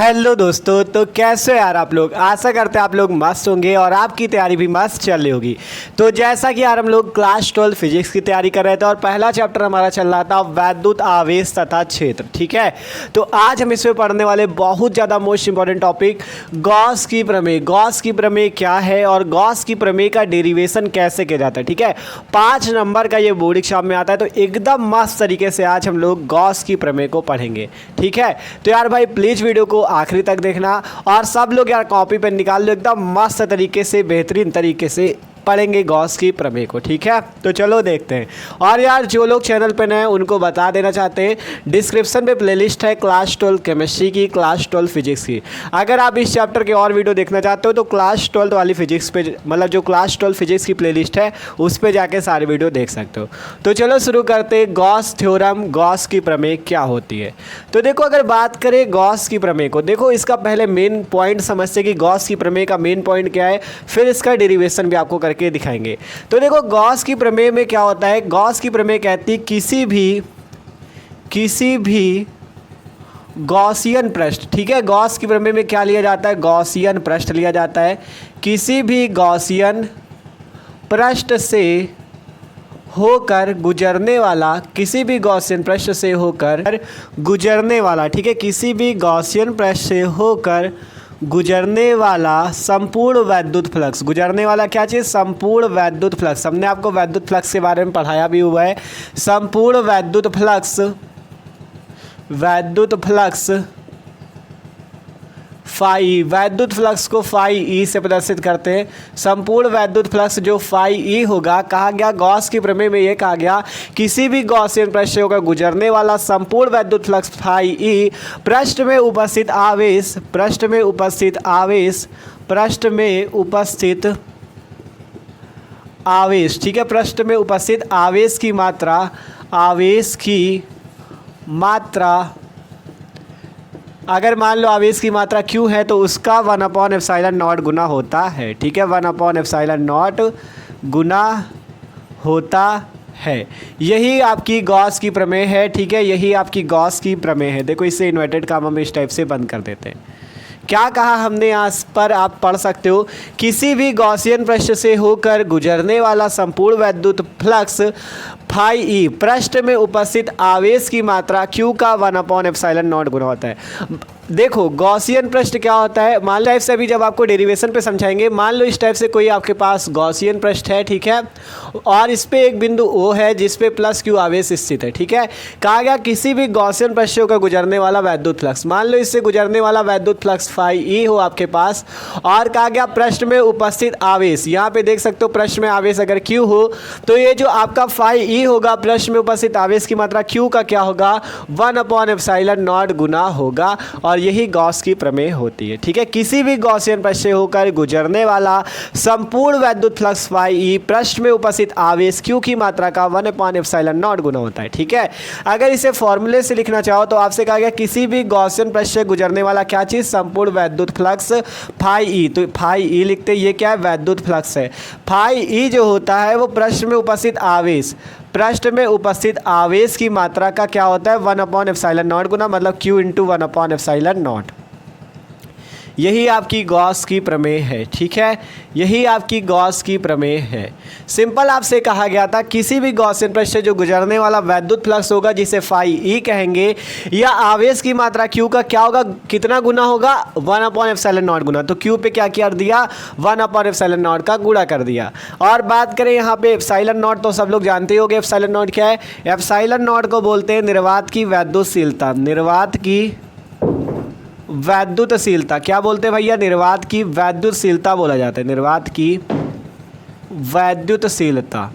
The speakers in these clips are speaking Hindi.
हेलो दोस्तों, तो कैसे हो यार आप लोग। आशा करते हैं आप लोग मस्त होंगे और आपकी तैयारी भी मस्त चल रही होगी। तो जैसा कि यार हम लोग क्लास 12 फिजिक्स की तैयारी कर रहे थे और पहला चैप्टर हमारा चल रहा था वैद्युत आवेश तथा क्षेत्र। ठीक है, तो आज हम इसमें पढ़ने वाले बहुत ज़्यादा मोस्ट इंपॉर्टेंट टॉपिक गॉस की प्रमेय। गॉस की प्रमेय क्या है और गॉस की प्रमेय का डेरिवेशन कैसे किया जाता है। ठीक है, 5 नंबर का ये बोर्ड एग्जाम में आता है, तो एकदम मस्त तरीके से आज हम लोग गॉस की प्रमेय को पढ़ेंगे। ठीक है, तो यार भाई प्लीज़ वीडियो को आखिरी तक देखना और सब लोग यार कॉपी पेन निकाल लो, एकदम मस्त तरीके से बेहतरीन तरीके से पढ़ेंगे गॉस की प्रमेय को। ठीक है, तो चलो देखते हैं। और यार जो लोग चैनल पे नए हैं उनको बता देना चाहते हैं, डिस्क्रिप्शन में प्लेलिस्ट है क्लास 12 केमिस्ट्री की, क्लास 12 फिजिक्स की। अगर आप इस चैप्टर के और वीडियो देखना चाहते हो तो क्लास 12 वाली फिजिक्स पे, मतलब जो क्लास 12 फिजिक्स की प्लेलिस्ट है उस पर जाके सारे वीडियो देख सकते हो। तो चलो शुरू करते हैं। गॉस थ्योरम, गॉस की प्रमेय क्या होती है। तो देखो, अगर बात करें गॉस की प्रमेय को, देखो इसका पहले मेन पॉइंट समझते कि गॉस की प्रमेय का मेन पॉइंट क्या है, फिर इसका डेरिवेशन भी आपको के दिखाएंगे। तो देखो गॉस की प्रमेय में क्या होता है। गॉस की प्रमेय कहती है किसी भी गॉसियन पृष्ठ। ठीक है, गॉस की प्रमेय में क्या लिया जाता है, गॉसियन पृष्ठ लिया जाता है। किसी भी गॉसियन पृष्ठ से होकर गुजरने वाला, किसी भी गॉसियन पृष्ठ से होकर गुजरने वाला, ठीक है, किसी भी गॉसियन पृष्ठ से होकर गुजरने वाला संपूर्ण वैद्युत फ्लक्स। गुजरने वाला क्या चीज़, संपूर्ण वैद्युत फ्लक्स। हमने आपको वैद्युत फ्लक्स के बारे में पढ़ाया भी हुआ है। संपूर्ण वैद्युत फ्लक्स फाई, वैद्युत फ्लक्स को फाई ई से प्रदर्शित करते हैं। संपूर्ण वैद्युत फ्लक्स जो फाई ई होगा, कहा गया गॉस की प्रमेय में ये कहा गया किसी भी गॉसियन पृष्ठ से होकर गुजरने वाला संपूर्ण वैद्युत फ्लक्स फाई ई पृष्ठ में उपस्थित आवेश ठीक है, पृष्ठ में उपस्थित आवेश की मात्रा अगर मान लो आवेश की मात्रा Q है तो उसका 1/ε0 गुना होता है। ठीक है, 1/ε0 गुना होता है। यही आपकी गॉस की प्रमेय है। ठीक है, यही आपकी गॉस की प्रमेय है। देखो इसे इन्वर्टेड कामा में इस टाइप से बंद कर देते हैं। क्या कहा हमने, यहाँ पर आप पढ़ सकते हो, किसी भी गॉसियन पृष्ठ से होकर गुजरने वाला संपूर्ण वैद्युत फ्लक्स फाई ई पृष्ठ में उपस्थित आवेश की मात्रा Q का 1/ε0 गुना होता है। देखो गॉसियन पृष्ठ क्या होता है, मान लो टाइप से अभी जब आपको डेरिवेशन पे समझाएंगे, मान लो इस टाइप से कोई आपके पास गॉसियन पृष्ठ है। ठीक है, और इस पे एक बिंदु O है जिस पे +Q आवेश स्थित है। ठीक है, कहा गया किसी भी गॉसियन पृष्ठ होकर गुजरने वाला वैद्युत फ्लक्स, मान लो इससे गुजरने वाला वैद्युत फ्लक्स फाई ई हो आपके पास, और कहा गया पृष्ठ में उपस्थित आवेश, यहाँ पे देख सकते हो पृष्ठ में आवेश अगर Q हो तो ये जो आपका फाई ई होगा, पृष्ठ में उपस्थित आवेश की मात्रा Q का क्या होगा, 1/ε0 गुना होगा। और यही गॉस की प्रमेय होती है। ठीक है, किसी भी गॉसियन पृष्ठ से होकर गुजरने वाला संपूर्ण वैद्युत फ्लक्स फाई ई पृष्ठ में उपस्थित आवेश Q की मात्रा का 1/ε0 गुना होता है। ठीक है, अगर इसे फॉर्मूले से लिखना चाहो तो आपसे कहा गया किसी भी गॉसियन पृष्ठ से गुजरने वाला क्या चीज़, संपूर्ण वैद्युत फ्लक्स फाई ई। तो फाई ई लिखते, ये क्या है, वैद्युत फ्लक्स है। फाई ई जो होता है वो पृष्ठ में उपस्थित आवेश की मात्रा का क्या होता है, 1/ε0 गुना, मतलब Q × 1/ε0। यही आपकी गॉस की प्रमेय है। ठीक है, यही आपकी गॉस की प्रमेय है। सिंपल आपसे कहा गया था किसी भी गॉसियन पृष्ठ से जो गुजरने वाला वैद्युत फ्लक्स होगा जिसे फाई ई कहेंगे, या आवेश की मात्रा Q का क्या होगा, कितना गुना होगा, 1/ε0 गुना। तो Q पे क्या कर दिया, 1/ε0 का गुणा कर दिया। और बात करें यहाँ पे ε0, तो सब लोग जानते होंगे ε0 क्या है। ε0 को बोलते हैं निर्वात की वैद्युतशीलता। निर्वात की वैद्युतशीलता क्या बोलते हैं भैया, निर्वात की वैद्युतशीलता बोला जाता है, निर्वात की वैद्युतशीलता।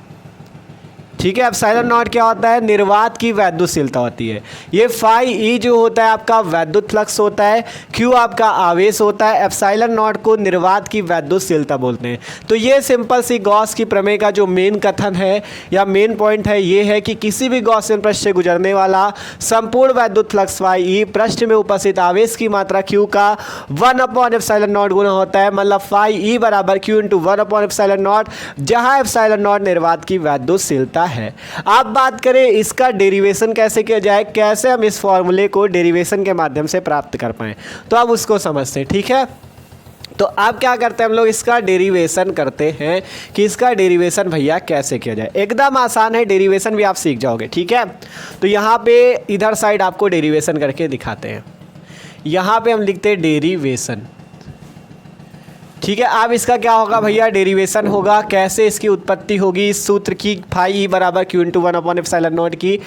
ठीक है, ε0 क्या होता है, निर्वात की वैद्युतशीलता होती है। ये फाई ई जो होता है आपका वैद्युत फ्लक्स होता है, Q आपका आवेश होता है, ε0 को निर्वात की वैद्युतशीलता बोलते हैं। तो ये सिंपल सी गॉस की प्रमेय का जो मेन कथन है या मेन पॉइंट है, ये है कि किसी भी गॉसियन पृष्ठ से गुजरने वाला संपूर्ण वैद्युत फ्लक्स फाई ई पृष्ठ में उपस्थित आवेश की मात्रा Q का 1/ε0 गुना होता है, मतलब फाई ई बराबर Q × 1/ε0, जहाँ ε0 निर्वात की वैद्युतशीलता है। अब बात करें इसका डेरिवेशन कैसे किया जाए, कैसे हम इस फॉर्मूले को डेरिवेशन के माध्यम से प्राप्त कर पाएँ, तो अब उसको समझते हैं। ठीक है, तो अब क्या करते हैं हम लोग, इसका डेरिवेशन करते हैं कि इसका डेरिवेशन भैया कैसे किया जाए। एकदम आसान है, डेरिवेशन भी आप सीख जाओगे। ठीक है, तो यहाँ पे इधर साइड आपको डेरिवेशन करके दिखाते हैं। यहाँ पे हम लिखते हैं डेरिवेशन। ठीक है, अब इसका क्या होगा भैया, डेरिवेशन होगा। कैसे इसकी उत्पत्ति होगी इस सूत्र की, फाई ई बराबर क्यू इंटू 1/ε0 की।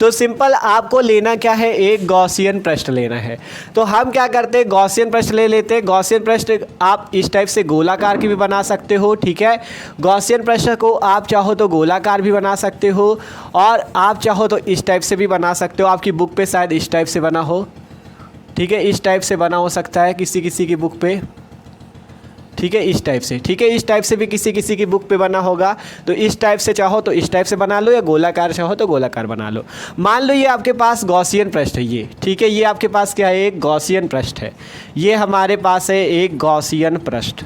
तो सिंपल आपको लेना क्या है, एक गॉसियन पृष्ठ लेना है। तो हम क्या करते हैं, गॉसियन पृष्ठ ले लेते हैं। गॉसियन पृष्ठ आप इस टाइप से गोलाकार की भी बना सकते हो। ठीक है, गॉसियन पृष्ठ को आप चाहो तो गोलाकार भी बना सकते हो, और आप चाहो तो इस टाइप से भी बना सकते हो। आपकी बुक पे शायद इस टाइप से बना हो। ठीक है, इस टाइप से बना हो सकता है किसी किसी की बुक पे। ठीक है, इस टाइप से। ठीक है, इस टाइप से भी किसी किसी की बुक पे बना होगा। तो इस टाइप से चाहो तो इस टाइप से बना लो, या गोलाकार चाहो तो गोलाकार बना लो। मान लो ये आपके पास गॉसियन पृष्ठ है ये। ठीक है, ये आपके पास क्या है, एक गॉसियन पृष्ठ है। ये हमारे पास है एक गॉसियन पृष्ठ।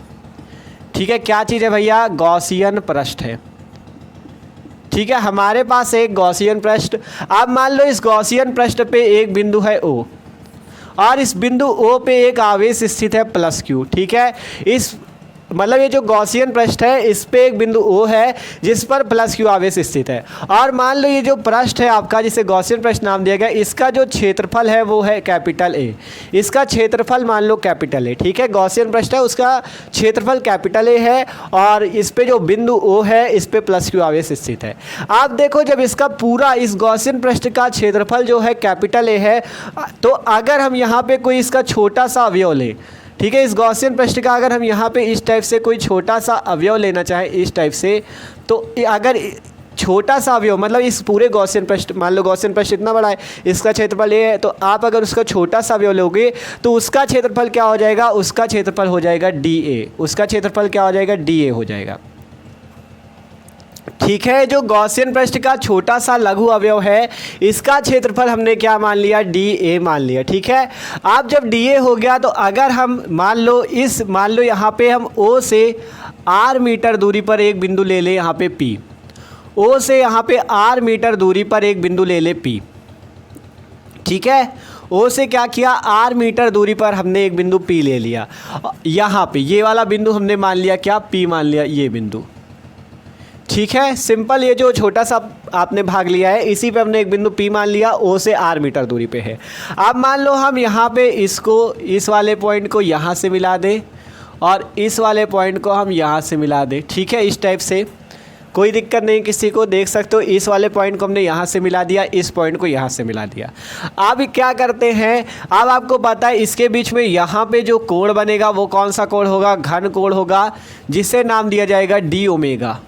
ठीक है, क्या चीज़ है भैया, गॉसियन पृष्ठ है। ठीक है, हमारे पास एक गॉसियन पृष्ठ। अब मान लो इस गॉसियन पृष्ठ पे एक बिंदु है O, और इस बिंदु O पे एक आवेश स्थित है +Q। ठीक है, इस मतलब ये जो गॉसियन पृष्ठ है इस पे एक बिंदु O है जिस पर +Q आवेश स्थित है। और मान लो ये जो पृष्ठ है आपका, जिसे गॉसियन पृष्ठ नाम दिया गया, इसका जो क्षेत्रफल है वो है A। इसका क्षेत्रफल मान लो A। ठीक है, गॉसियन पृष्ठ है, उसका क्षेत्रफल A है, और इस पे जो बिंदु O है इस पे +Q आवेश स्थित है। आप देखो, जब इसका पूरा इस गॉसियन पृष्ठ का क्षेत्रफल जो है A है, तो अगर हम यहाँ पे कोई इसका छोटा सा अवयव ले, ठीक है, इस गॉसियन पृष्ठ का अगर हम यहाँ पे इस टाइप से कोई छोटा सा अवयव लेना चाहें इस टाइप से, तो अगर छोटा सा अवयव मतलब इस पूरे गॉसियन पृष्ठ, मान लो गॉसियन पृष्ठ इतना बड़ा है, इसका क्षेत्रफल ये है, तो आप अगर उसका छोटा सा अवयव लोगे तो उसका क्षेत्रफल क्या हो जाएगा, उसका क्षेत्रफल हो जाएगा DA। उसका क्षेत्रफल क्या हो जाएगा, DA हो जाएगा। ठीक है, जो गॉसियन पृष्ठ का छोटा सा लघु अवयव है इसका क्षेत्रफल हमने क्या मान लिया, DA मान लिया। ठीक है, अब जब DA हो गया तो अगर हम मान लो यहाँ पे हम O से R मीटर दूरी पर एक बिंदु ले लें, यहाँ पे P। O से यहाँ पे R मीटर दूरी पर एक बिंदु ले लें P। ठीक है, O से क्या किया, R मीटर दूरी पर हमने एक बिंदु P ले लिया। यहाँ पे ये वाला बिंदु हमने मान लिया क्या, P मान लिया, ये बिंदु। ठीक है, सिंपल, ये जो छोटा सा आपने भाग लिया है इसी पे हमने एक बिंदु P मान लिया, O से R मीटर दूरी पे है। अब मान लो हम यहाँ पे इसको, इस वाले पॉइंट को यहाँ से मिला दें, और इस वाले पॉइंट को हम यहाँ से मिला दें। ठीक है, इस टाइप से कोई दिक्कत नहीं किसी को, देख सकते हो इस वाले पॉइंट को हमने यहाँ से मिला दिया, इस पॉइंट को यहाँ से मिला दिया। अब क्या करते हैं, अब आपको पता है इसके बीच में यहाँ पे जो कोण बनेगा वो कौन सा कोण होगा, घन कोण होगा, जिसे नाम दिया जाएगा D ओमेगा।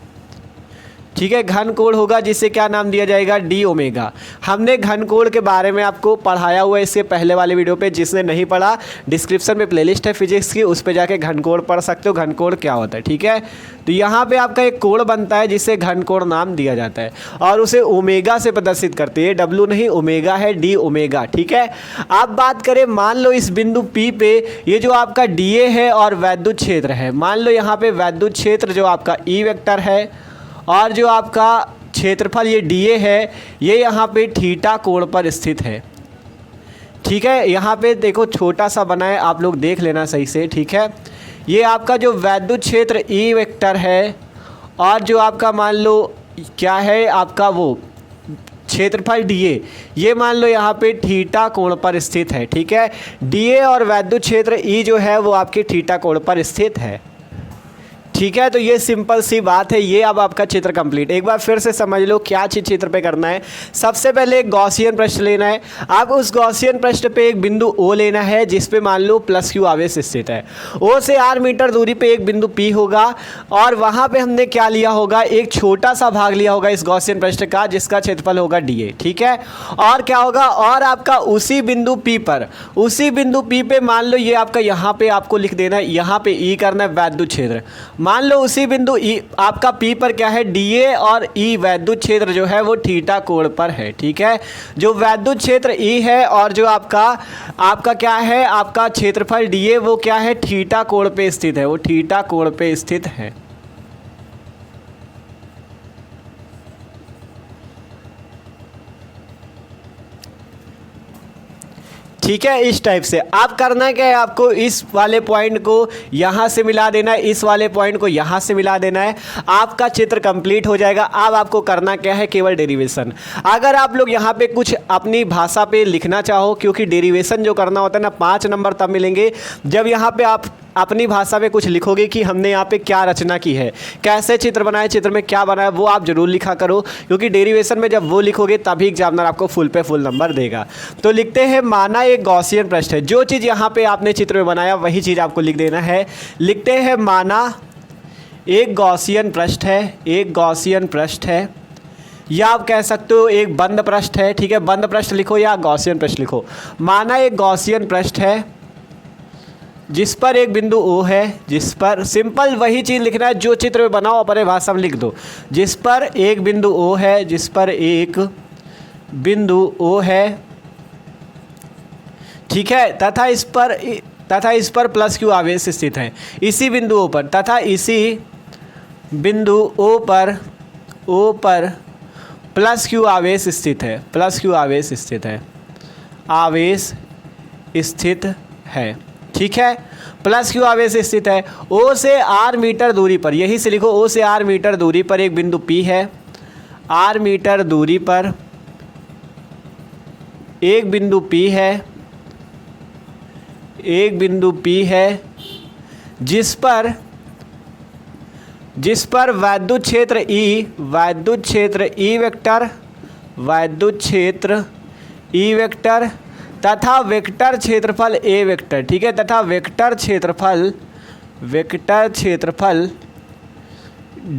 ठीक है, घन कोण होगा जिसे क्या नाम दिया जाएगा, D ओमेगा। हमने घन कोण के बारे में आपको पढ़ाया हुआ है इससे पहले वाले वीडियो पे, जिसने नहीं पढ़ा डिस्क्रिप्शन में प्लेलिस्ट है फिजिक्स की, उस पे जाके घन कोण पढ़ सकते हो, घन कोण क्या होता है। ठीक है, तो यहाँ पे आपका एक कोण बनता है जिसे घन कोण नाम दिया जाता है, और उसे ओमेगा से प्रदर्शित करते हैं, W नहीं ओमेगा है, D ओमेगा। ठीक है, अब बात करें, मान लो इस बिंदु P पे ये जो आपका DA है और वैद्युत क्षेत्र है, मान लो यहाँ पे वैद्युत क्षेत्र जो आपका E वेक्टर है, और जो आपका क्षेत्रफल ये DA है, ये यहाँ पे थीटा कोण पर स्थित है। ठीक है, यहाँ पे देखो छोटा सा बना है, आप लोग देख लेना सही से। ठीक है, ये आपका जो वैद्युत क्षेत्र E वेक्टर है, और जो आपका मान लो क्या है आपका वो क्षेत्रफल DA, ये मान लो यहाँ पे थीटा कोण पर स्थित है। ठीक है, DA और वैद्युत क्षेत्र E जो है वो आपके थीटा कोण पर स्थित है। ठीक है, तो ये सिंपल सी बात है। ये अब आपका चित्र कंप्लीट। एक बार फिर से समझ लो क्या चीज़ चित्र पे करना है। सबसे पहले एक गॉसियन पृष्ठ लेना है। अब उस गॉसियन पृष्ठ पे एक बिंदु O लेना है जिस पे मान लो +Q आवेश स्थित है। O से R मीटर दूरी पे एक बिंदु P होगा, और वहाँ पे हमने क्या लिया होगा, एक छोटा सा भाग लिया होगा इस गॉसियन पृष्ठ का जिसका क्षेत्रफल होगा DA। ठीक है, और क्या होगा, और आपका उसी बिंदु P पे मान लो ये आपका यहाँ पे आपको लिख देना है, यहाँ पे E करना है वैद्युत क्षेत्र। मान लो उसी बिंदु E आपका P पर क्या है, DA और E वैद्युत क्षेत्र जो है वो थीटा कोण पर है। ठीक है, जो वैद्युत क्षेत्र E है और जो आपका क्या है, आपका क्षेत्रफल DA वो क्या है, थीटा कोण पे स्थित है, वो थीटा कोण पे स्थित है। ठीक है। इस टाइप से आप करना क्या है, आपको इस वाले पॉइंट को यहाँ से मिला देना है, इस वाले पॉइंट को यहाँ से मिला देना है, आपका चित्र कंप्लीट हो जाएगा। अब आपको करना क्या है, केवल डेरिवेशन। अगर आप लोग यहाँ पे कुछ अपनी भाषा पे लिखना चाहो, क्योंकि डेरिवेशन जो करना होता है ना 5 नंबर तब मिलेंगे जब यहाँ पे आप अपनी भाषा में कुछ लिखोगे कि हमने यहाँ पे क्या रचना की है, कैसे चित्र बनाए, चित्र में क्या बनाया, वो आप जरूर लिखा करो, क्योंकि डेरिवेशन में जब वो लिखोगे तभी एग्जामिनर आपको फुल पे फुल नंबर देगा। तो लिखते हैं, माना एक गॉसियन पृष्ठ है। जो चीज़ यहाँ पे आपने चित्र में बनाया वही चीज़ आपको लिख देना है। लिखते हैं, माना एक गॉसियन पृष्ठ है, एक गॉसियन पृष्ठ है, या आप कह सकते हो एक बंद पृष्ठ है। ठीक है, बंद पृष्ठ लिखो या गॉसियन पृष्ठ लिखो। माना एक गॉसियन पृष्ठ है जिस पर एक बिंदु O है, जिस पर, सिंपल वही चीज़ लिखना है जो चित्र में बनाओ, अपने भाषा में लिख दो। जिस पर एक बिंदु O है, जिस पर एक बिंदु O है, ठीक है, तथा इस पर प्लस Q आवेश स्थित है, इसी बिंदु O पर, तथा इसी बिंदु O पर प्लस Q आवेश स्थित है, प्लस Q आवेश स्थित है, आवेश स्थित है। ठीक है, प्लस Q आवेश स्थित है। O से R मीटर दूरी पर, यही से लिखो, O से R मीटर दूरी पर एक बिंदु P है, R मीटर दूरी पर एक बिंदु P है, एक बिंदु P है, जिस पर वैद्युत क्षेत्र E वेक्टर तथा वेक्टर क्षेत्रफल A वेक्टर, ठीक है, तथा वेक्टर क्षेत्रफल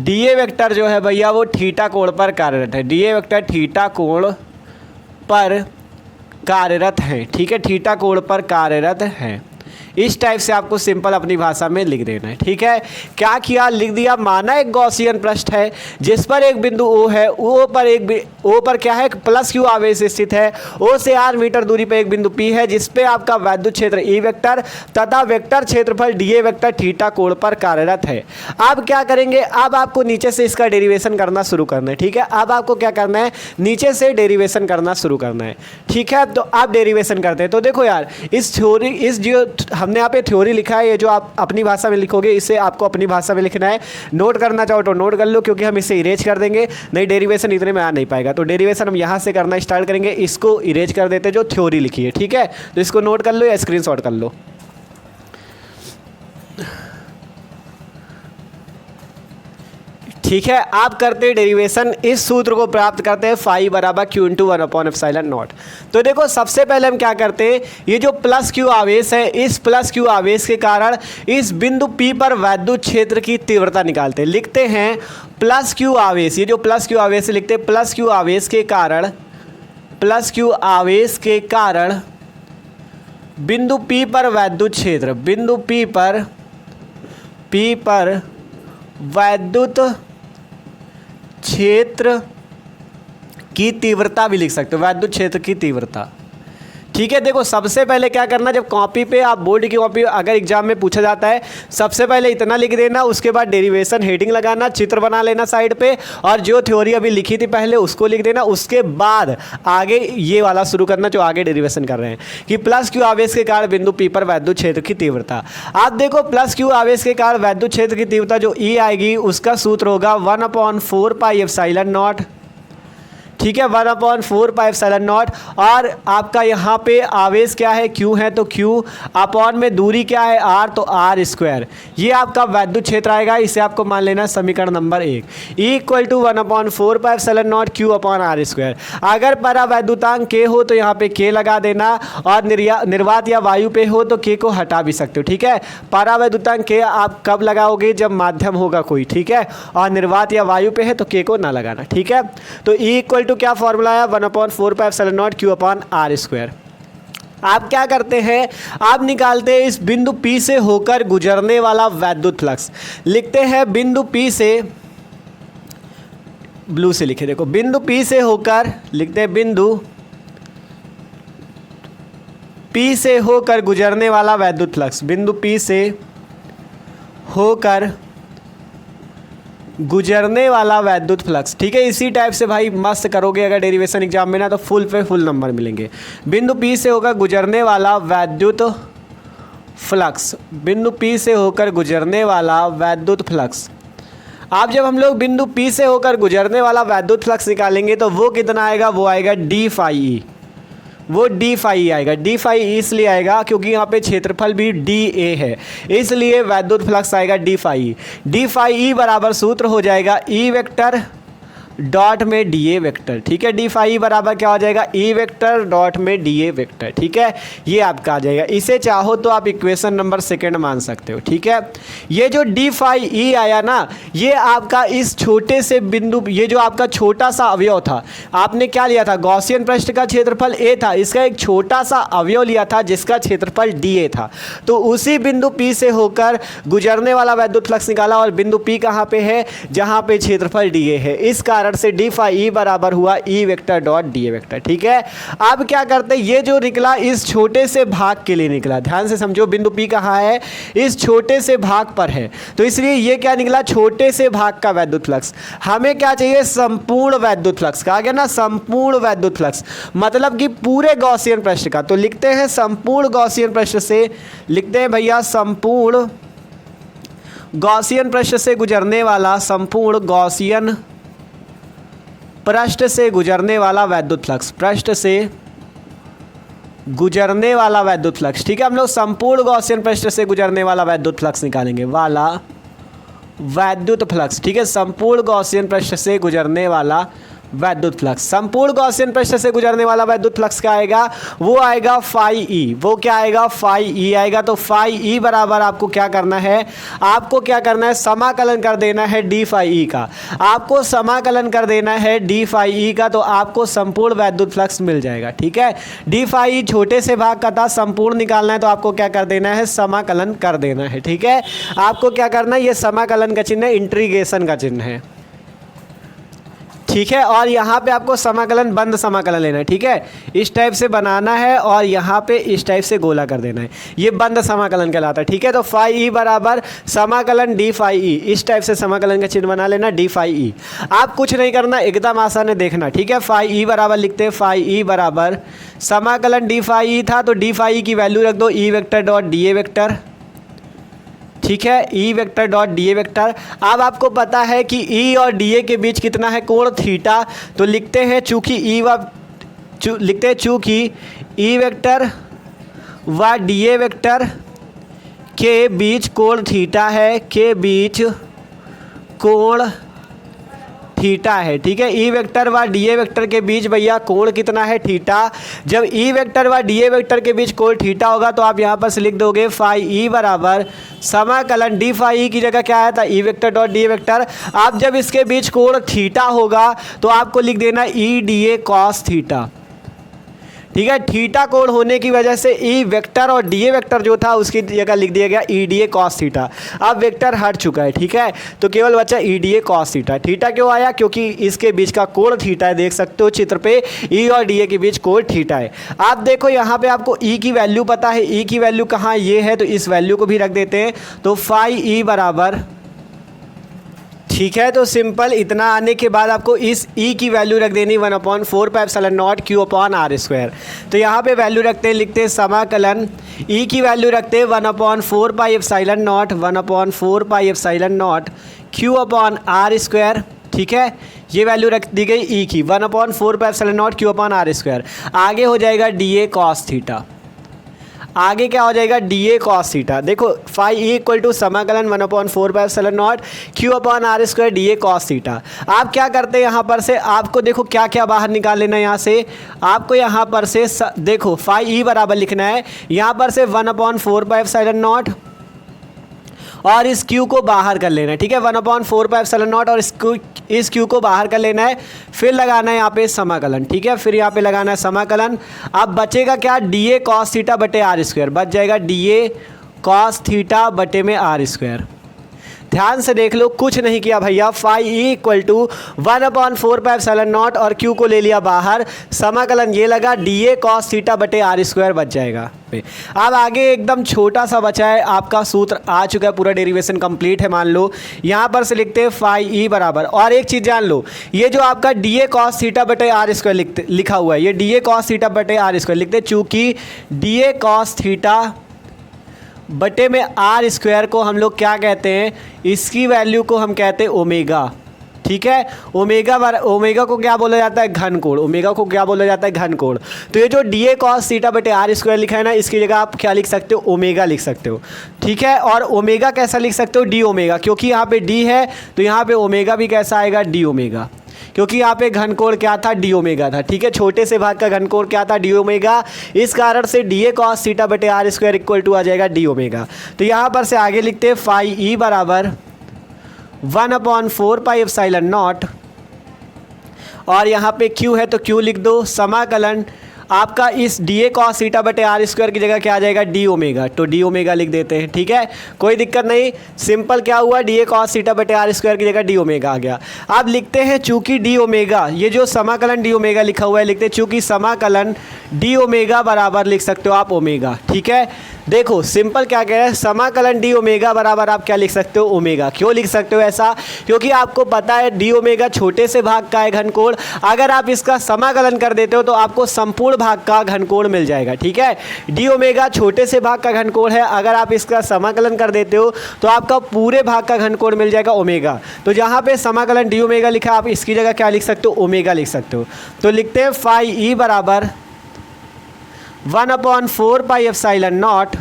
DA वेक्टर जो है भैया वो थीटा कोण पर कार्यरत है। DA वेक्टर थीटा कोण पर कार्यरत है। ठीक है, थीटा कोण पर कार्यरत है। इस टाइप से आपको सिंपल अपनी भाषा में लिख देना है। ठीक है, क्या किया, लिख दिया, माना एक गॉसियन पृष्ठ है जिस पर एक बिंदु O है, O पर क्या है, प्लस Q आवेश स्थित है। O से R मीटर दूरी पर एक बिंदु P है जिस पे आपका वैद्युत क्षेत्र E वेक्टर तथा वेक्टर क्षेत्रफल DA वेक्टर थीटा कोण पर कार्यरत है। अब क्या करेंगे, अब आपको नीचे से इसका डेरिवेशन करना शुरू करना है। ठीक है, अब आपको क्या करना है, नीचे से डेरिवेशन करना शुरू करना है। ठीक है, तो आप डेरिवेशन करते हैं। तो देखो यार, इस जो हमने यहाँ पे थ्योरी लिखा है, ये जो आप अपनी भाषा में लिखोगे इसे आपको अपनी भाषा में लिखना है। नोट करना चाहो तो नोट कर लो, क्योंकि हम इसे इरेज कर देंगे, नहीं डेरिवेशन इतने में आ नहीं पाएगा। तो डेरिवेशन हम यहाँ से करना स्टार्ट करेंगे, इसको इरेज कर देते जो थ्योरी लिखी है। ठीक है, तो इसको नोट कर लो या स्क्रीनशॉट कर लो। ठीक है, आप करते हैं डेरिवेशन, इस सूत्र को प्राप्त करते हैं फाई बराबर Q इंटू 1/ε0। तो देखो सबसे पहले हम क्या करते हैं, ये जो प्लस Q आवेश है, इस प्लस Q आवेश के कारण इस बिंदु P पर वैद्युत क्षेत्र की तीव्रता निकालते हैं। लिखते हैं प्लस Q आवेश, ये जो प्लस Q आवेश लिखते हैं, प्लस Q आवेश के कारण बिंदु P पर वैद्युत क्षेत्र, बिंदु P पर वैद्युत क्षेत्र की तीव्रता भी लिख सकते हो, वैद्युत क्षेत्र की तीव्रता। ठीक है, देखो सबसे पहले क्या करना, जब कॉपी पे आप बोर्ड की कॉपी अगर एग्जाम में पूछा जाता है, सबसे पहले इतना लिख देना, उसके बाद डेरिवेशन हेडिंग लगाना, चित्र बना लेना साइड पे, और जो थ्योरी अभी लिखी थी पहले उसको लिख देना। उसके बाद आगे ये वाला शुरू करना जो आगे डेरिवेशन कर रहे हैं, कि प्लस Q आवेश के कारण बिंदु P पर वैद्युत क्षेत्र की तीव्रता। आप देखो प्लस Q आवेश के कारण वैद्युत क्षेत्र की तीव्रता जो E आएगी उसका सूत्र होगा 1/4πε0। ठीक है, 1/4πε0। और आपका यहाँ पे आवेश क्या है, Q है, तो Q अपॉन में दूरी क्या है, R, तो R²। ये आपका वैद्युत क्षेत्र आएगा, इसे आपको मान लेना समीकरण नंबर 1, E = 1/4πε0 Q/R²। अगर परावैद्युतांक K हो तो यहाँ पे K लगा देना, और निर्वात या वायु पे हो तो K को हटा भी सकते हो। ठीक है, परावैद्युतांक K आप कब लगाओगे, जब माध्यम होगा कोई। ठीक है, और निर्वात या वायु पे है तो K को ना लगाना। ठीक है, तो E = क्या फॉर्मूला है, 1/4πε0 Q/R²। आप क्या करते हैं, आप निकालते हैं इस बिंदु P से होकर गुजरने वाला वैद्युत फ्लक्स। लिखते हैं बिंदु P से, ब्लू से लिखे, देखो बिंदु P से होकर, लिखते हैं बिंदु P से होकर गुजरने वाला वैद्युत फ्लक्स, बिंदु P से होकर गुजरने वाला वैद्युत फ्लक्स। ठीक है, इसी टाइप से भाई मस्त करोगे अगर डेरिवेशन एग्जाम में ना तो फुल पे फुल नंबर मिलेंगे। बिंदु P से होकर गुजरने वाला वैद्युत फ्लक्स, बिंदु P से होकर गुजरने वाला वैद्युत फ्लक्स। आप जब हम लोग बिंदु P से होकर गुजरने वाला वैद्युत फ्लक्स निकालेंगे तो वो कितना आएगा, वो आएगा d फाई ई, वो d फाई ई आएगा। d फाई ई इसलिए आएगा क्योंकि यहाँ पे क्षेत्रफल भी dA है, इसलिए वैद्युत फ्लक्स आएगा d phi E. d phi E बराबर सूत्र हो जाएगा E वेक्टर डॉट में dA वेक्टर। ठीक है, d फाई ई बराबर क्या हो जाएगा, E वेक्टर डॉट में dA वेक्टर। ठीक है, ये आपका आ जाएगा। इसे चाहो तो आप इक्वेशन नंबर सेकंड मान सकते हो। ठीक है, ये जो d फाई ई आया ना, ये आपका इस छोटे से बिंदु, ये जो आपका छोटा सा अवयव था, आपने क्या लिया था, गॉसियन पृष्ठ का क्षेत्रफल a था, इसका एक छोटा सा अवयव लिया था जिसका क्षेत्रफल dA था। तो उसी बिंदु P से होकर गुजरने वाला वैद्युत फ्लक्स निकाला, और बिंदु P कहाँ पे है, जहाँ पे क्षेत्रफल dA है। इस कारण से d फाई ई बराबर हुआ E vector dot dA vector. ठीक है, अब क्या करते हैं, ये जो निकला इस छोटे से भाग के लिए निकला। ध्यान से समझो, बिंदु P कहाँ है, इस छोटे से भाग पर है, तो इसलिए ये क्या निकला, छोटे से भाग का वैद्युत फ्लक्स। हमें क्या चाहिए, संपूर्ण वैद्युत फ्लक्स। कहा गया ना संपूर्ण वैद्युत फ्लक्स, मतलब कि पूरे गॉसियन पृष्ठ का। तो लिखते हैं संपूर्ण गॉसियन पृष्ठ से, लिखते हैं भैया संपूर्ण गॉसियन पृष्ठ से गुजरने वाला, संपूर्ण गॉसियन पृष्ठ से गुजरने वाला वैद्युत फ्लक्स, पृष्ठ से गुजरने वाला वैद्युत फ्लक्स। ठीक है, हम लोग संपूर्ण गॉसियन पृष्ठ से गुजरने वाला वैद्युत फ्लक्स निकालेंगे, वाला वैद्युत फ्लक्स। ठीक है, संपूर्ण गॉसियन पृष्ठ से गुजरने वाला वैद्युत फ्लक्स। संपूर्ण गॉसियन पृष्ठ से गुजरने वाला वैद्युत फ्लक्स क्या आएगा, वो आएगा फाई ई। वो क्या आएगा, फाई ई आएगा। तो फाई ई बराबर आपको क्या करना है, आपको क्या करना है, समाकलन कर देना है d फाई ई का। आपको समाकलन कर देना है d फाई ई का, तो आपको संपूर्ण वैद्युत फ्लक्स मिल जाएगा। ठीक है, d फाई ई छोटे से भाग का था, संपूर्ण निकालना है तो आपको क्या कर देना है, समाकलन कर देना है। ठीक है, आपको क्या करना है, ये समाकलन का चिन्ह है, इंटीग्रेशन का चिन्ह है। ठीक है, और यहाँ पे आपको समाकलन, बंद समाकलन लेना है। ठीक है, इस टाइप से बनाना है और यहाँ पे इस टाइप से गोला कर देना है, ये बंद समाकलन कहलाता है। ठीक है, तो फाई ई बराबर समाकलन d फाई ई, इस टाइप से समाकलन का चिन्ह बना लेना, d फाई ई। आप कुछ नहीं करना, एकदम आसान है, देखना। ठीक है, फाई ई बराबर लिखते हैं, फाई ई बराबर समाकलन d फाई ई था, तो d फाई ई की वैल्यू रख दो E vector dot dA vector. ठीक है, E vector dot dA vector. अब आपको पता है कि E और dA के बीच कितना है, कोण थीटा। तो लिखते हैं चूंकि चूंकि E वेक्टर व dA वेक्टर के बीच कोण थीटा है, के बीच कोण थीटा है। ठीक है, E वेक्टर व dA वेक्टर के बीच भैया कोण कितना है, थीटा। जब E वेक्टर व dA वेक्टर के बीच कोण थीटा होगा तो आप यहाँ पर से लिख दोगे फाई ई बराबर समाकलन d फाई ई की जगह क्या आया था, E vector dot dA vector. आप जब इसके बीच कोण थीटा होगा तो आपको लिख देना E dA कॉस थीटा। ठीक है, थीटा कोण होने की वजह से E वेक्टर और dA वेक्टर जो था उसकी जगह लिख दिया गया E dA कॉस थीटा। अब वेक्टर हट चुका है। ठीक है, तो केवल बचा E dA cos theta. Theta क्यों आया, क्योंकि इसके बीच का कोण थीटा है, देख सकते हो चित्र पे, E और dA के बीच कोण थीटा है। आप देखो यहाँ पे आपको E की वैल्यू पता है, E की वैल्यू कहाँ, ये है, तो इस वैल्यू को भी रख देते हैं। तो फाई ई बराबर, ठीक है, तो सिंपल इतना आने के बाद आपको इस E की वैल्यू रख देनी 1/4 पाई एप्सिलॉन नॉट Q/r²। तो यहाँ पे वैल्यू रखते हैं, लिखते हैं समाकलन E की वैल्यू रखते हैं 1/4 pi epsilon not, 1/4 pi epsilon not Q/r²। ठीक है, ये वैल्यू रख दी गई E की 1/4 पाई एप्सिलॉन नॉट Q/r²। आगे हो जाएगा dA कॉस थीटा, आगे क्या हो जाएगा, dA कॉस थीटा। देखो फाई ई इक्वल टू समाकलन 1/4 pi epsilon not Q/r² dA cos theta. आप क्या करते हैं, यहाँ पर से आपको देखो क्या क्या बाहर निकाल लेना है। यहाँ से आपको यहाँ पर से देखो फाई ई बराबर लिखना है, यहाँ पर से 1/4 पाई एप्सिलॉन नॉट और इस Q को बाहर कर लेना है। ठीक है, 1/4 पाई एप्सिलॉन नॉट और इस Q को बाहर कर लेना है, फिर लगाना है यहाँ पे समाकलन। ठीक है, फिर यहाँ पे लगाना है समाकलन। अब बचेगा क्या, dA कॉस थीटा बटे r², बच जाएगा dA कॉस थीटा बटे में r²। ध्यान से देख लो, कुछ नहीं किया भैया, फाई ई इक्वल टू 1/4πε0 और क्यू को ले लिया बाहर, समाकलन ये लगा डी ए कॉस थीटा बटे आर स्क्वायर बच जाएगा। अब आगे एकदम छोटा सा बचा है, आपका सूत्र आ चुका है, पूरा डेरिवेशन कंप्लीट है। मान लो यहाँ पर से लिखते हैं फाई ई बराबर, और एक चीज़ जान लो, ये जो आपका डी ए कॉस थीटा बटे आर स्क्वायर लिखा हुआ है, ये डी ए कॉस थीटा बटे आर स्क्वायर लिखते हैं, चूँकि डी ए कॉस थीटा बटे में आर स्क्वायर को हम लोग क्या कहते हैं, इसकी वैल्यू को हम कहते हैं ओमेगा। ठीक है, ओमेगा को क्या बोला जाता है, घन कोण। ओमेगा को क्या बोला जाता है, घन कोण। तो ये जो डी ए कॉस थीटा बटे आर स्क्वायर लिखा है ना, इसकी जगह आप क्या लिख सकते हो, ओमेगा लिख सकते हो। ठीक है, और ओमेगा कैसा लिख सकते हो, डी ओमेगा, क्योंकि यहाँ पे डी है तो यहाँ पे ओमेगा भी कैसा आएगा, डी ओमेगा, क्योंकि यहाँ पे घन कोण क्या था, डी ओमेगा था। ठीक है, छोटे से भाग का घन कोण क्या था, डी ओमेगा, इस कारण से डी ए कॉस थीटा बटे आर स्क्वायर इक्वल टू आ जाएगा डी ओमेगा। तो यहाँ पर से आगे लिखते हैं फाई ई बराबर 1/4πε0, और यहाँ पे Q है तो Q लिख दो, समाकलन आपका इस डी ए कॉस थीटा बटे आर स्क्वायर की जगह क्या आ जाएगा, डी ओमेगा, तो डी ओमेगा लिख देते हैं। ठीक है, कोई दिक्कत नहीं, सिंपल क्या हुआ, डी ए कॉस थीटा बटे आर स्क्वायर की जगह डी ओमेगा आ गया। अब लिखते हैं चूंकि डी ओमेगा, ये जो समाकलन डी ओमेगा लिखा हुआ है, लिखते हैं चूंकि समाकलन डी ओमेगा बराबर लिख सकते हो आप ओमेगा। ठीक है, देखो सिंपल क्या कह रहे हैं, समाकलन डी ओमेगा बराबर आप क्या लिख सकते हो, ओमेगा। क्यों लिख सकते हो ऐसा, क्योंकि आपको पता है डी ओमेगा छोटे से भाग का है घनकोण, अगर आप इसका समाकलन कर देते हो तो आपको संपूर्ण भाग का घनकोण मिल जाएगा। ठीक है, डी ओमेगा छोटे से भाग का घनकोण है, अगर आप इसका समाकलन कर देते हो तो आपका पूरे भाग का घनकोण मिल जाएगा ओमेगा। तो जहाँ पे समाकलन डी ओमेगा लिखा है, आप इसकी जगह क्या लिख सकते हो, ओमेगा लिख सकते हो। तो लिखते हैं फाई ई बराबर 1/4πε0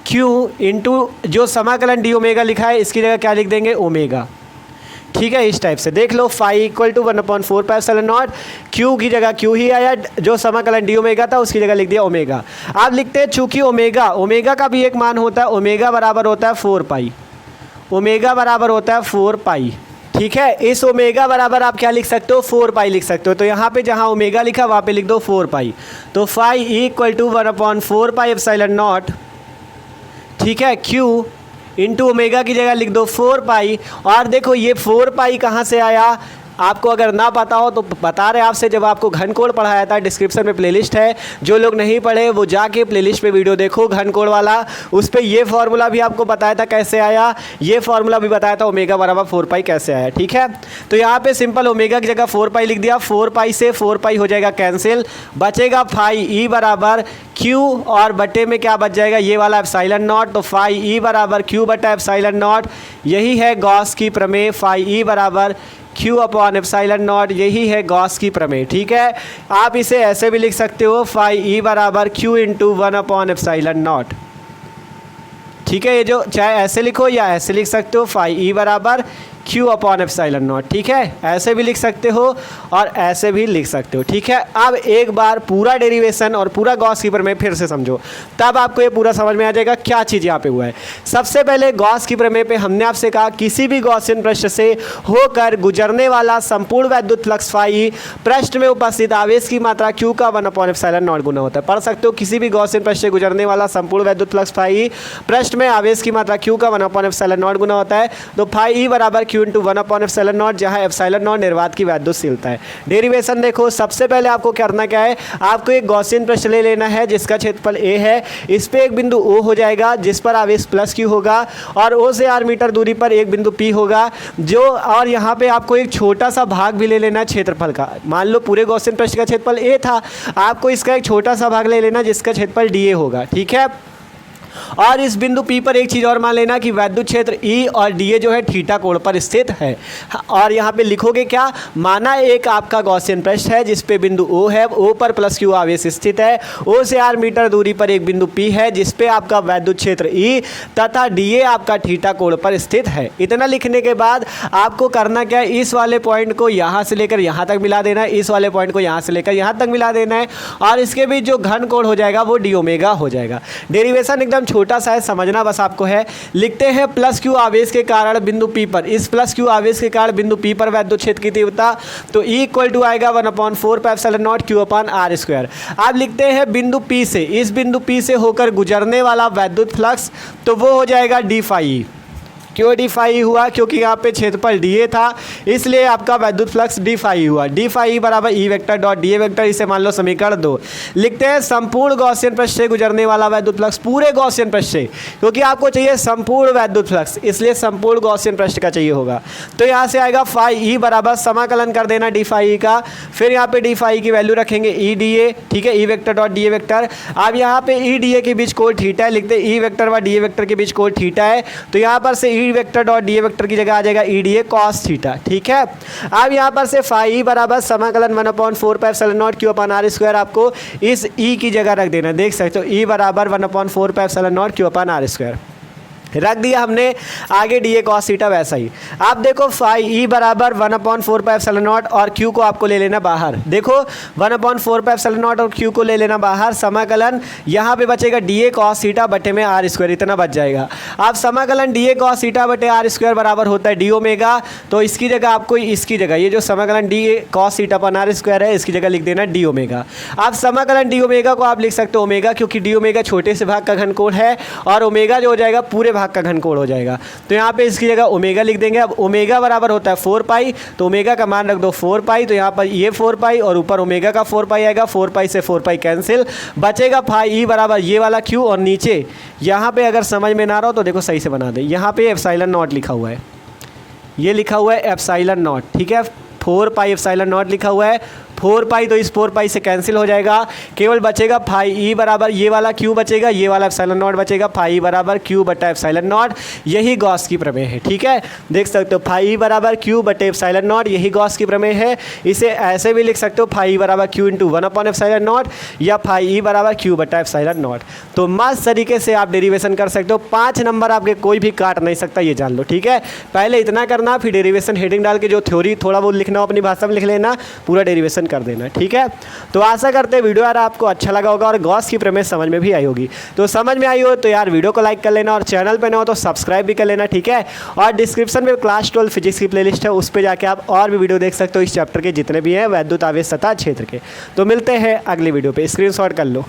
Q इंटू जो समाकलन डी ओमेगा लिखा है, इसकी जगह क्या लिख देंगे, ओमेगा। ठीक है, इस टाइप से देख लो, फाई इक्वल टू 1/4πε0, Q की जगह Q ही आया, जो समाकलन डी ओमेगा था उसकी जगह लिख दिया ओमेगा। आप लिखते हैं चूँकि ओमेगा का भी एक मान होता है, ओमेगा बराबर होता है 4π, ओमेगा बराबर होता है 4π। ठीक है, इस ओमेगा बराबर आप क्या लिख सकते हो, 4π लिख सकते हो। तो यहाँ पे जहाँ ओमेगा लिखा वहाँ पे लिख दो 4π, तो फाई इक्वल टू 1/4πε0। ठीक है, Q इंटू ओमेगा की जगह लिख दो 4π, और देखो ये 4π कहाँ से आया, आपको अगर ना पता हो तो बता रहे आपसे, जब आपको घनकोण पढ़ाया था, डिस्क्रिप्शन में प्लेलिस्ट है, जो लोग नहीं पढ़े वो जाके प्लेलिस्ट पे वीडियो देखो घनकोण वाला, उस पर ये फार्मूला भी आपको बताया था कैसे आया, ये फार्मूला भी बताया था ओमेगा बराबर 4π कैसे आया। ठीक है, तो यहाँ पे सिंपल ओमेगा की जगह 4π लिख दिया, 4π से 4π हो जाएगा कैंसिल, बचेगा फाई ई बराबर Q, और बटे में क्या बच जाएगा, ये वाला एप्सिलॉन नॉट। तो फाई ई बराबर Q बटा एप्सिलॉन नॉट, यही है गॉस की प्रमेय, फाई ई बराबर Q/ε0, यही है गॉस की प्रमेय। ठीक है, आप इसे ऐसे भी लिख सकते हो, फाई ई बराबर Q इंटू 1/ε0। ठीक है, ये जो चाहे ऐसे लिखो या ऐसे लिख सकते हो, फाई ई बराबर Q/ε0। ठीक है, ऐसे भी लिख सकते हो और ऐसे भी लिख सकते हो। ठीक है, अब एक बार पूरा डेरिवेशन और पूरा गॉस की प्रमेय फिर से समझो, तब आपको ये पूरा समझ में आ जाएगा क्या चीज़ यहाँ पे हुआ है। सबसे पहले गॉस की प्रमेय पे हमने आपसे कहा, किसी भी गॉसियन पृष्ठ से होकर गुजरने वाला संपूर्ण वैद्युत फ्लक्स फाई पृष्ठ में उपस्थित आवेश की मात्रा Q का 1/ε0 गुना होता है। पढ़ सकते हो, किसी भी गॉसियन पृष्ठ से गुजरने वाला संपूर्ण वैद्युत फ्लक्स फाई पृष्ठ में आवेश की मात्रा Q का 1/ε0 गुना होता है। तो फाई ई बराबर Q इंटू 1/ε0, जहाँ एप्सिलॉन निर्वात की वैद्युतशीलता है। डेरिवेशन देखो, सबसे पहले आपको करना क्या है, आपको एक गॉसियन पृष्ठ ले लेना है जिसका क्षेत्रफल A है, इस पे एक बिंदु O हो जाएगा जिस पर आवेश प्लस Q होगा, और O से R मीटर दूरी पर एक बिंदु P होगा जो, और यहाँ पे आपको एक छोटा सा भाग भी ले लेना है क्षेत्रफल का। मान लो पूरे गॉसियन पृष्ठ का क्षेत्रफल A था, आपको इसका एक छोटा सा भाग ले लेना जिसका क्षेत्रफल dA होगा। ठीक है, और इस बिंदु P पर एक चीज़ और मान लेना कि वैद्युत क्षेत्र E और dA जो है थीटा कोण पर स्थित है। और यहाँ पे लिखोगे क्या, माना एक आपका गॉसियन पृष्ठ है जिस पे बिंदु O है, O पर प्लस Q आवेश स्थित है, O से R मीटर दूरी पर एक बिंदु P है जिस पे आपका वैद्युत क्षेत्र E तथा dA आपका थीटा कोण पर स्थित है। इतना लिखने के बाद आपको करना क्या है, इस वाले पॉइंट को यहाँ से लेकर यहाँ तक मिला देना है, इस वाले पॉइंट को यहाँ से लेकर यहाँ तक मिला देना है, और इसके बीच जो घन कोण हो जाएगा वो डी ओमेगा हो जाएगा। डेरिवेशन एकदम छोटा सा है, समझना बस आपको है। लिखते हैं प्लस Q आवेश के कारण बिंदु P पर, इस प्लस Q आवेश के कारण बिंदु P पर वैद्युत क्षेत्र की तीव्रता, तो E इक्वल टू आएगा 1/4πε0 Q/r²। आप लिखते हैं बिंदु P से, इस बिंदु P से होकर गुजरने वाला वैद्युत फ्लक्स, तो वो हो जाएगा d फाई। क्यों डी फाई हुआ? क्योंकि यहाँ पे क्षेत्रफल डी ए था, इसलिए आपका वैद्युत फ्लक्स डी फाई हुआ। डी फाई बराबर E vector dot D A vector. इसे मान लो समीकरण 2। लिखते हैं संपूर्ण गॉसियन पृष्ठ से गुजरने वाला वैद्युत फ्लक्स, पूरे गॉसियन पृष्ठ से, क्योंकि आपको चाहिए संपूर्ण वैद्युत फ्लक्स, इसलिए संपूर्ण गॉसियन पृष्ठ का चाहिए होगा। तो यहाँ से आएगा फाई ई बराबर समाकलन कर देना डी फाई का, फिर यहाँ पे डी फाई की वैल्यू रखेंगे ई डी ए, ठीक है, E vector dot D A vector. अब यहाँ पे ई डी ए के बीच कोण थीटा है, लिखते हैं ई वेक्टर व डी ए वेक्टर के बीच कोण थीटा है, तो यहाँ पर से E vector dot D A vector की जगह आ जाएगा E D A cos theta, ठीक है। अब यहाँ पर से फाई ई बराबर समाकलन 1/4 pi epsilon naught q upon r square, आपको इस ई की जगह रख देना, देख सकते हो ई बराबर 1/4 pi epsilon naught q upon r square रख दिया हमने। आगे डी ए कॉस थीटा वैसा ही। आप देखो फाई ई बराबर 1/4 पाई एप्सिलॉन नॉट और क्यू को आपको ले लेना बाहर, देखो 1/4 पाई एप्सिलॉन नॉट और क्यू को ले लेना बाहर, समाकलन यहाँ पे बचेगा डी ए कॉस थीटा बटे में आर स्क्वायर, इतना बच जाएगा। अब समाकलन डी ए कॉस थीटा बटे आर स्क्वायर बराबर होता है डी ओमेगा, तो इसकी जगह आपको इसकी जगह ये जो समाकलन d A cos theta upon r square है, इसकी जगह लिख देना डी ओमेगा। अब समाकलन डी ओमेगा को आप लिख सकते हो ओमेगा, क्योंकि डी ओमेगा छोटे से भाग का घनकोण है और ओमेगा जो हो जाएगा पूरे भाग का घनकोण हो जाएगा, तो यहाँ पे इसकी जगह ओमेगा लिख देंगे। अब ओमेगा बराबर होता है 4 पाई, तो ओमेगा का मान रख दो 4 पाई, तो यहाँ पर ये 4 पाई और ऊपर ओमेगा का 4 पाई आएगा, 4 पाई से 4 पाई कैंसिल, बचेगा फाई ई बराबर ये वाला क्यू, और नीचे यहाँ पे अगर समझ में ना रहा हो तो देखो सही से बना दे, यहाँ पे एप्सिलॉन नॉट लिखा हुआ है, ये लिखा हुआ है एप्सिलॉन नॉट, ठीक है, 4 पाई एप्सिलॉन नॉट लिखा हुआ है, 4 पाई तो इस 4 पाई से कैंसिल हो जाएगा, केवल बचेगा फाई ई बराबर ये वाला क्यू बचेगा, ये वाला एप्सिलॉन नॉट बचेगा, फाई ई बराबर क्यू बटा एप्सिलॉन नॉट, यही गॉस की प्रमेय है, ठीक है। देख सकते हो फाई ई बराबर क्यू बटे एप्सिलॉन नॉट, यही गॉस की प्रमेय है। इसे ऐसे भी लिख सकते हो फाई ई बराबर क्यू इंटू 1 एप्सिलॉन नॉट, या फाई ई बराबर क्यू बटा एप्सिलॉन नॉट। तो मस्त तरीके से आप डेरिवेशन कर सकते हो, 5 नंबर आपके कोई भी काट नहीं सकता, ये जान लो, ठीक है। पहले इतना करना, फिर डेरिवेशन हेडिंग डाल के जो थ्योरी थोड़ा बहुत लिखना हो अपनी भाषा में लिख लेना, पूरा डेरिवेशन कर देना, ठीक है। तो आशा करते हैं वीडियो यार आपको अच्छा लगा होगा और गॉस की प्रमेय समझ में भी आई होगी। तो समझ में आई हो तो यार वीडियो को लाइक कर लेना, और चैनल पे ना हो तो सब्सक्राइब भी कर लेना, ठीक है। और डिस्क्रिप्शन में क्लास 12 फिजिक्स की प्लेलिस्ट है, उस पर जाके आप और भी वीडियो देख सकते हो इस चैप्टर के जितने भी हैं वैद्युत आवेश सतह क्षेत्र के। तो मिलते हैं अगली वीडियो पे, स्क्रीनशॉट कर लो।